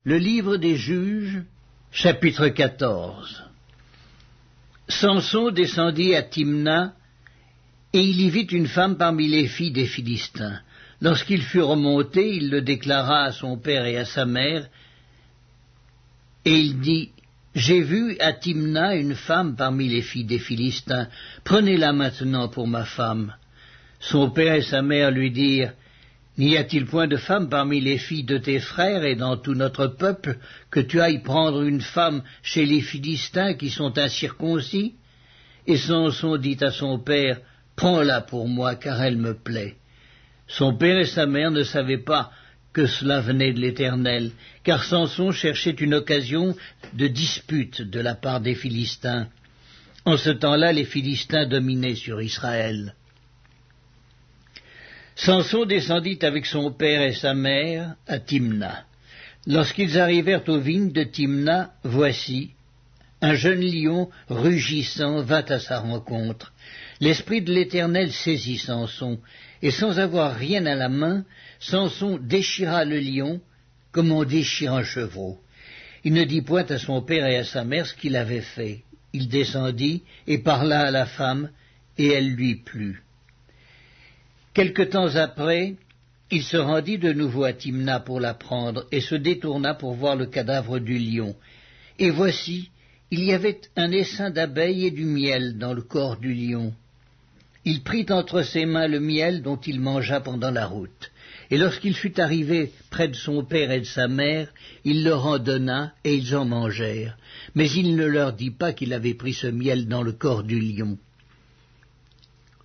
Le livre des Juges, chapitre 14. Samson descendit à Timna, et il y vit une femme parmi les filles des Philistins. Lorsqu'il fut remonté, il le déclara à son père et à sa mère, et il dit, « J'ai vu à Timna une femme parmi les filles des Philistins, prenez-la maintenant pour ma femme. » Son père et sa mère lui dirent, « N'y a-t-il point de femme parmi les filles de tes frères et dans tout notre peuple, que tu ailles prendre une femme chez les Philistins qui sont incirconcis ?» Et Samson dit à son père, « Prends-la pour moi, car elle me plaît. » Son père et sa mère ne savaient pas que cela venait de l'Éternel, car Samson cherchait une occasion de dispute de la part des Philistins. En ce temps-là, les Philistins dominaient sur Israël. Samson descendit avec son père et sa mère à Timna. Lorsqu'ils arrivèrent aux vignes de Timna, voici, un jeune lion rugissant vint à sa rencontre. L'Esprit de l'Éternel saisit Samson, et sans avoir rien à la main, Samson déchira le lion comme on déchire un chevreau. Il ne dit point à son père et à sa mère ce qu'il avait fait. Il descendit et parla à la femme, et elle lui plut. Quelque temps après, il se rendit de nouveau à Timna pour la prendre, et se détourna pour voir le cadavre du lion. Et voici, il y avait un essaim d'abeilles et du miel dans le corps du lion. Il prit entre ses mains le miel dont il mangea pendant la route. Et lorsqu'il fut arrivé près de son père et de sa mère, il leur en donna, et ils en mangèrent. Mais il ne leur dit pas qu'il avait pris ce miel dans le corps du lion.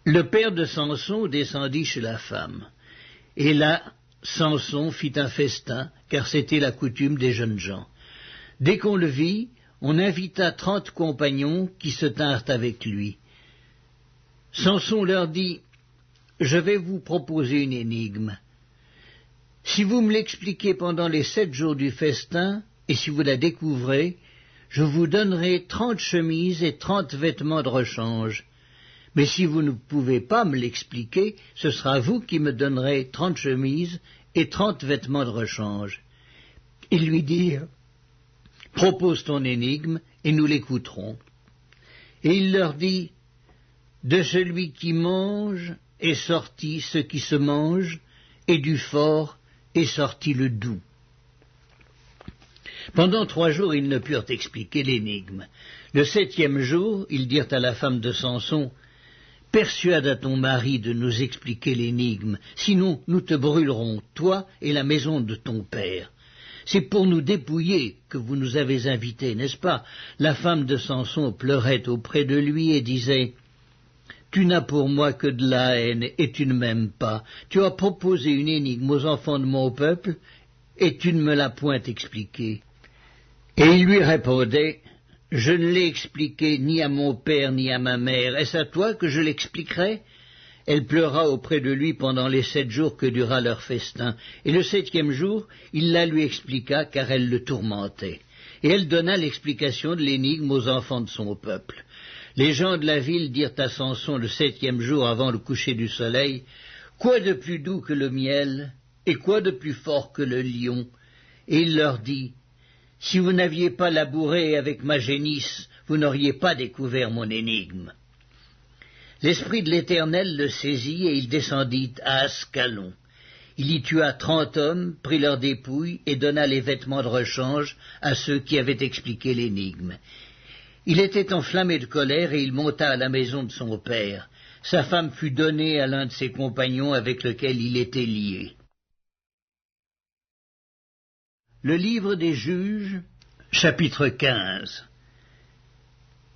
Le père de Samson descendit chez la femme. Et là, Samson fit un festin, car c'était la coutume des jeunes gens. Dès qu'on le vit, on invita 30 compagnons qui se tinrent avec lui. Samson leur dit, « Je vais vous proposer une énigme. Si vous me l'expliquez pendant les 7 jours du festin, et si vous la découvrez, je vous donnerai 30 chemises et 30 vêtements de rechange. Mais si vous ne pouvez pas me l'expliquer, ce sera vous qui me donnerez 30 chemises et 30 vêtements de rechange. » Ils lui dirent, « Propose ton énigme, et nous l'écouterons. » Et il leur dit, « De celui qui mange est sorti ce qui se mange, et du fort est sorti le doux. » Pendant 3 jours, ils ne purent expliquer l'énigme. Le 7e jour, ils dirent à la femme de Samson, « Persuade à ton mari de nous expliquer l'énigme, sinon nous te brûlerons, toi et la maison de ton père. C'est pour nous dépouiller que vous nous avez invités, n'est-ce pas ?» La femme de Samson pleurait auprès de lui et disait, « Tu n'as pour moi que de la haine, et tu ne m'aimes pas. Tu as proposé une énigme aux enfants de mon peuple, et tu ne me l'as point expliquée. » Et il lui répondait, « Je ne l'ai expliqué ni à mon père ni à ma mère. Est-ce à toi que je l'expliquerai ?» Elle pleura auprès de lui pendant les 7 jours que dura leur festin. Et le 7e jour, il la lui expliqua, car elle le tourmentait. Et elle donna l'explication de l'énigme aux enfants de son peuple. Les gens de la ville dirent à Samson le 7e jour avant le coucher du soleil, « Quoi de plus doux que le miel, et quoi de plus fort que le lion ?» Et il leur dit, « Si vous n'aviez pas labouré avec ma génisse, vous n'auriez pas découvert mon énigme. » L'Esprit de l'Éternel le saisit, et il descendit à Ascalon. Il y tua 30 hommes, prit leurs dépouilles, et donna les vêtements de rechange à ceux qui avaient expliqué l'énigme. Il était enflammé de colère, et il monta à la maison de son père. Sa femme fut donnée à l'un de ses compagnons avec lequel il était lié. Le livre des Juges, chapitre 15.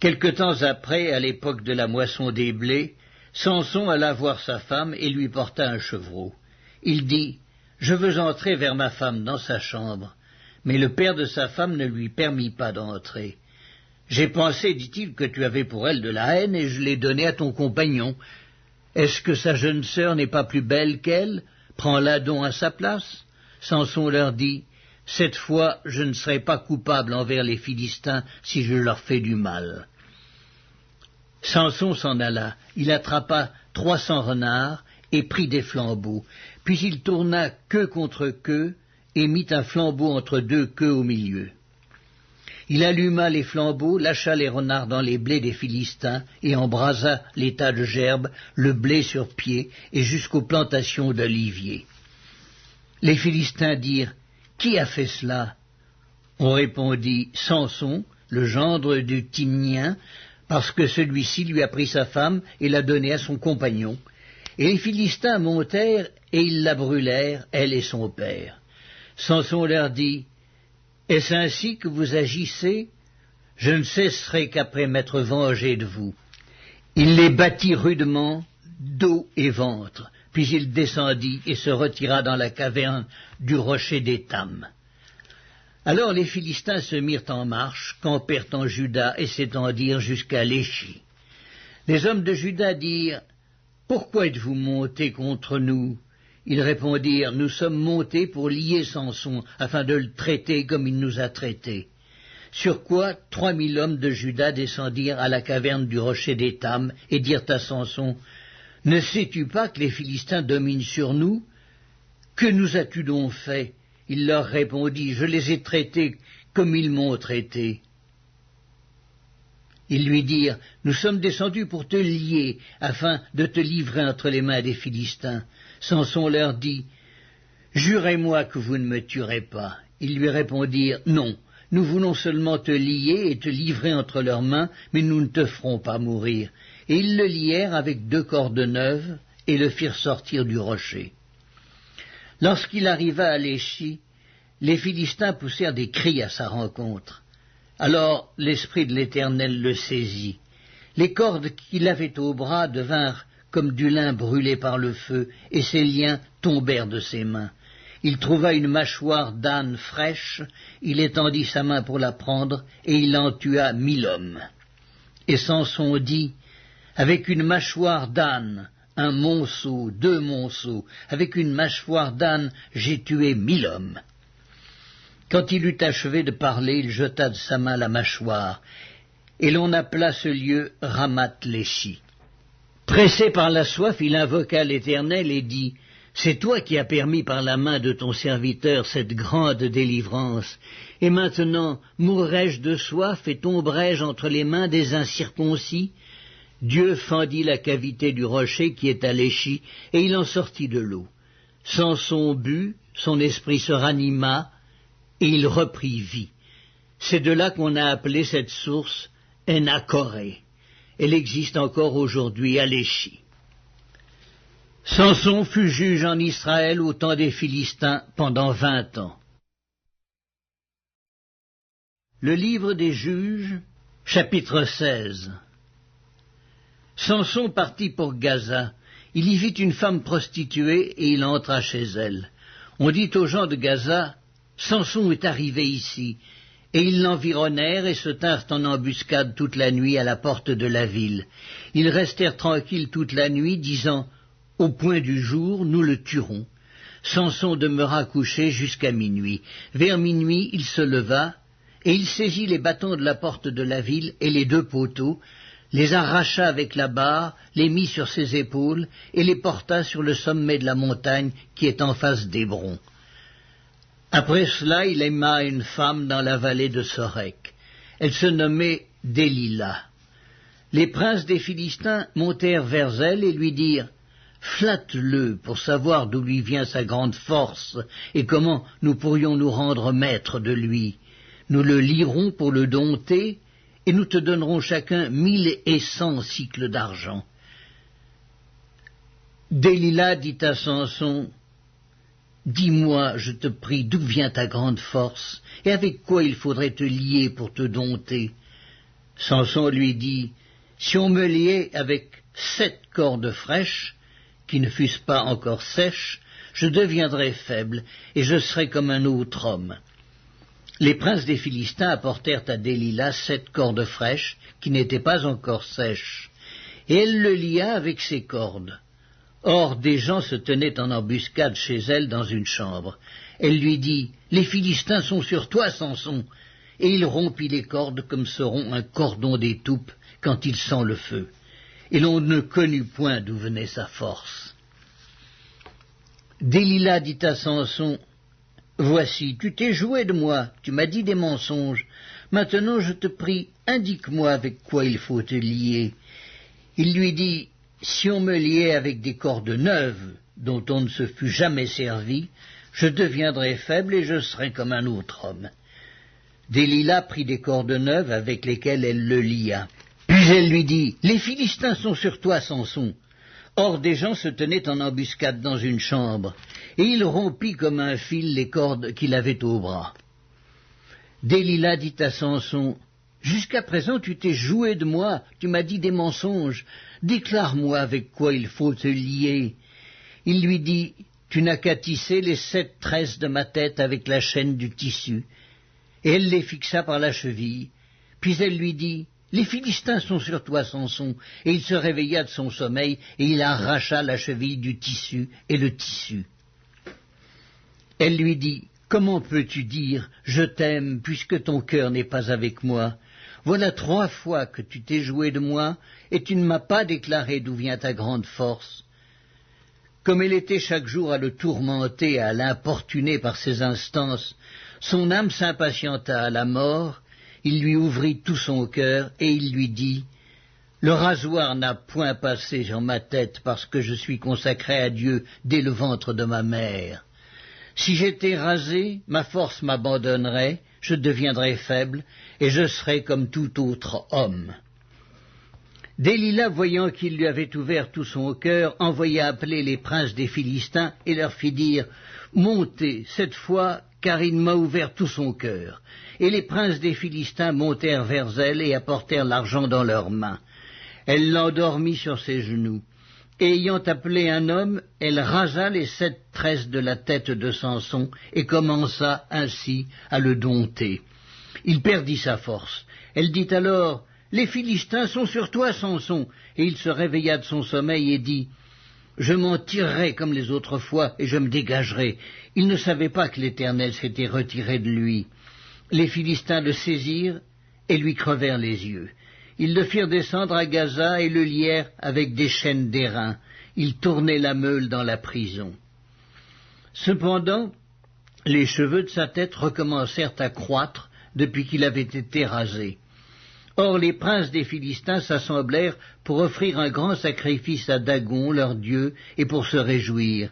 Quelque temps après, à l'époque de la moisson des blés, Samson alla voir sa femme et lui porta un chevreau. Il dit, « Je veux entrer vers ma femme dans sa chambre. » Mais le père de sa femme ne lui permit pas d'entrer. « J'ai pensé, dit-il, que tu avais pour elle de la haine, et je l'ai donnée à ton compagnon. Est-ce que sa jeune sœur n'est pas plus belle qu'elle? Prends-la donc à sa place. » Samson leur dit, « Cette fois, je ne serai pas coupable envers les Philistins si je leur fais du mal. » Samson s'en alla, il attrapa 300 renards et prit des flambeaux, puis il tourna queue contre queue et mit un flambeau entre deux queues au milieu. Il alluma les flambeaux, lâcha les renards dans les blés des Philistins, et embrasa les tas de gerbes, le blé sur pied, et jusqu'aux plantations d'oliviers. Les Philistins dirent, « Qui a fait cela ?» On répondit, « Samson, le gendre du Timnien, parce que celui-ci lui a pris sa femme et l'a donnée à son compagnon. » Et les Philistins montèrent, et ils la brûlèrent, elle et son père. Samson leur dit, « Est-ce ainsi que vous agissez? Je ne cesserai qu'après m'être vengé de vous. » Il les battit rudement, dos et ventre, puis il descendit et se retira dans la caverne du rocher d'Étam. Alors les Philistins se mirent en marche, campèrent en Juda et s'étendirent jusqu'à Léchi. Les hommes de Juda dirent, « Pourquoi êtes-vous montés contre nous ?» Ils répondirent, « Nous sommes montés pour lier Samson, afin de le traiter comme il nous a traités. » Sur quoi 3000 hommes de Juda descendirent à la caverne du rocher d'Étam et dirent à Samson, « Ne sais-tu pas que les Philistins dominent sur nous? Que nous as-tu donc fait ?» Il leur répondit, « Je les ai traités comme ils m'ont traité. » Ils lui dirent, « Nous sommes descendus pour te lier, afin de te livrer entre les mains des Philistins. » Samson leur dit, « Jurez-moi que vous ne me tuerez pas. » Ils lui répondirent, « Non, nous voulons seulement te lier et te livrer entre leurs mains, mais nous ne te ferons pas mourir. » Et ils le lièrent avec 2 cordes neuves et le firent sortir du rocher. Lorsqu'il arriva à Léchi, les Philistins poussèrent des cris à sa rencontre. Alors l'Esprit de l'Éternel le saisit. Les cordes qu'il avait au bras devinrent comme du lin brûlé par le feu, et ses liens tombèrent de ses mains. Il trouva une mâchoire d'âne fraîche, il étendit sa main pour la prendre, et il en tua 1000 hommes. Et Samson dit, « Avec une mâchoire d'âne, un monceau, 2 monceaux, avec une mâchoire d'âne, j'ai tué 1000 hommes. » Quand il eut achevé de parler, il jeta de sa main la mâchoire, et l'on appela ce lieu Ramath-Léchi. Pressé par la soif, il invoqua l'Éternel et dit, « C'est toi qui as permis par la main de ton serviteur cette grande délivrance, et maintenant mourrai-je de soif et tomberai-je entre les mains des incirconcis ?» Dieu fendit la cavité du rocher qui est à Léchi, et il en sortit de l'eau. Samson but, son esprit se ranima, et il reprit vie. C'est de là qu'on a appelé cette source Enakoré. Elle existe encore aujourd'hui à Léchi. Samson fut juge en Israël au temps des Philistins pendant 20 ans. Le livre des Juges, chapitre 16. Samson partit pour Gaza. Il y vit une femme prostituée et il entra chez elle. On dit aux gens de Gaza, « Samson est arrivé ici. » Et ils l'environnèrent et se tinrent en embuscade toute la nuit à la porte de la ville. Ils restèrent tranquilles toute la nuit, disant, « Au point du jour, nous le tuerons. » Samson demeura couché jusqu'à minuit. Vers minuit, il se leva, et il saisit les bâtons de la porte de la ville et les 2 poteaux, les arracha avec la barre, les mit sur ses épaules, et les porta sur le sommet de la montagne qui est en face d'Hébron. Après cela, il aima une femme dans la vallée de Sorek. Elle se nommait Délila. Les princes des Philistins montèrent vers elle et lui dirent, « Flatte-le pour savoir d'où lui vient sa grande force et comment nous pourrions nous rendre maîtres de lui. Nous le lierons pour le dompter et nous te donnerons chacun 1100 cycles d'argent. » Délila dit à Samson, « Dis-moi, je te prie, d'où vient ta grande force, et avec quoi il faudrait te lier pour te dompter ?» Samson lui dit, « Si on me liait avec 7 cordes fraîches, qui ne fussent pas encore sèches, je deviendrais faible, et je serais comme un autre homme. » Les princes des Philistins apportèrent à Délila 7 cordes fraîches, qui n'étaient pas encore sèches, et elle le lia avec ses cordes. Or, des gens se tenaient en embuscade chez elle dans une chambre. Elle lui dit, « Les Philistins sont sur toi, Samson !» Et il rompit les cordes comme se rompt un cordon d'étoupe quand il sent le feu. Et l'on ne connut point d'où venait sa force. Délila dit à Samson, « Voici, tu t'es joué de moi, tu m'as dit des mensonges. Maintenant, je te prie, indique-moi avec quoi il faut te lier. Il lui dit, si on me liait avec des cordes neuves, dont on ne se fût jamais servi, je deviendrais faible et je serais comme un autre homme. Délila prit des cordes neuves avec lesquelles elle le lia. Puis elle lui dit, les Philistins sont sur toi, Samson. Or des gens se tenaient en embuscade dans une chambre, et il rompit comme un fil les cordes qu'il avait au bras. Délila dit à Samson, « Jusqu'à présent tu t'es joué de moi, tu m'as dit des mensonges, déclare-moi avec quoi il faut te lier. » Il lui dit, « Tu n'as qu'à tisser les 7 tresses de ma tête avec la chaîne du tissu. » Et elle les fixa par la cheville. Puis elle lui dit, « Les Philistins sont sur toi, Samson. » Et il se réveilla de son sommeil, et il arracha la cheville du tissu et le tissu. Elle lui dit, « Comment peux-tu dire, je t'aime, puisque ton cœur n'est pas avec moi? Voilà 3 fois que tu t'es joué de moi, et tu ne m'as pas déclaré d'où vient ta grande force. » Comme elle était chaque jour à le tourmenter, à l'importuner par ses instances, son âme s'impatienta à la mort. Il lui ouvrit tout son cœur, et il lui dit, « Le rasoir n'a point passé sur ma tête, parce que je suis consacré à Dieu dès le ventre de ma mère. Si j'étais rasé, ma force m'abandonnerait, je deviendrais faible, et je serais comme tout autre homme. » Délila, voyant qu'il lui avait ouvert tout son cœur, envoya appeler les princes des Philistins et leur fit dire, « Montez, cette fois, car il m'a ouvert tout son cœur. » Et les princes des Philistins montèrent vers elle et apportèrent l'argent dans leurs mains. Elle l'endormit sur ses genoux. Et ayant appelé un homme, elle rasa les 7 tresses de la tête de Samson et commença ainsi à le dompter. Il perdit sa force. Elle dit alors, « Les Philistins sont sur toi, Samson. » Et il se réveilla de son sommeil et dit, « Je m'en tirerai comme les autres fois et je me dégagerai. » Il ne savait pas que l'Éternel s'était retiré de lui. Les Philistins le saisirent et lui crevèrent les yeux. Ils le firent descendre à Gaza et le lièrent avec des chaînes d'airain. Ils tournaient la meule dans la prison. Cependant, les cheveux de sa tête recommencèrent à croître depuis qu'il avait été rasé. Or les princes des Philistins s'assemblèrent pour offrir un grand sacrifice à Dagon, leur dieu, et pour se réjouir.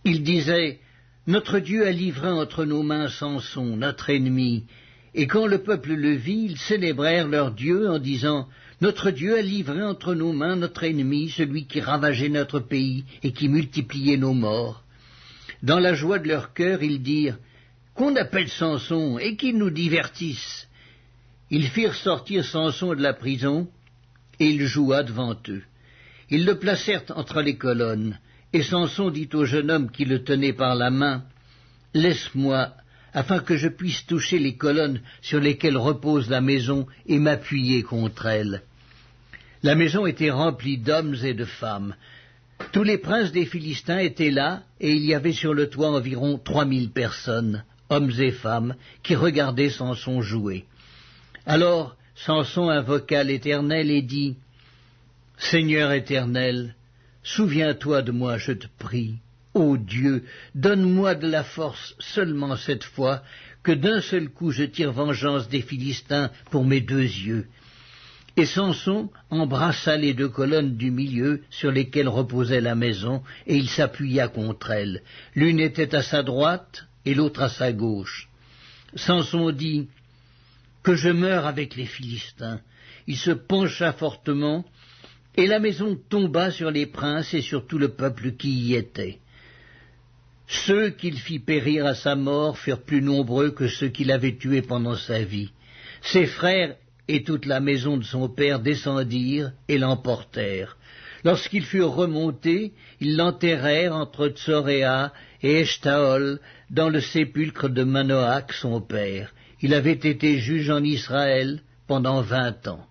Ils disaient, « Notre Dieu a livré entre nos mains Samson, notre ennemi. » Et quand le peuple le vit, ils célébrèrent leur Dieu en disant, « Notre Dieu a livré entre nos mains notre ennemi, celui qui ravageait notre pays et qui multipliait nos morts. » Dans la joie de leur cœur, ils dirent, « Qu'on appelle Samson et qu'il nous divertisse. » Ils firent sortir Samson de la prison, et il joua devant eux. Ils le placèrent entre les colonnes, et Samson dit au jeune homme qui le tenait par la main, « Laisse-moi, afin que je puisse toucher les colonnes sur lesquelles repose la maison et m'appuyer contre elles. » La maison était remplie d'hommes et de femmes. Tous les princes des Philistins étaient là, et il y avait sur le toit environ 3000 personnes, hommes et femmes, qui regardaient Samson jouer. Alors Samson invoqua l'Éternel et dit, « Seigneur éternel, souviens-toi de moi, je te prie. Ô Dieu, donne-moi de la force seulement cette fois, que d'un seul coup je tire vengeance des Philistins pour mes 2 yeux. » Et Samson embrassa les 2 colonnes du milieu sur lesquelles reposait la maison, et il s'appuya contre elles. L'une était à sa droite et l'autre à sa gauche. Samson dit, « Que je meure avec les Philistins. » Il se pencha fortement, et la maison tomba sur les princes et sur tout le peuple qui y était. Ceux qu'il fit périr à sa mort furent plus nombreux que ceux qu'il avait tués pendant sa vie. Ses frères et toute la maison de son père descendirent et l'emportèrent. Lorsqu'ils furent remontés, ils l'enterrèrent entre Tsoréa et Eshtaol dans le sépulcre de Manoach son père. Il avait été juge en Israël pendant 20 ans.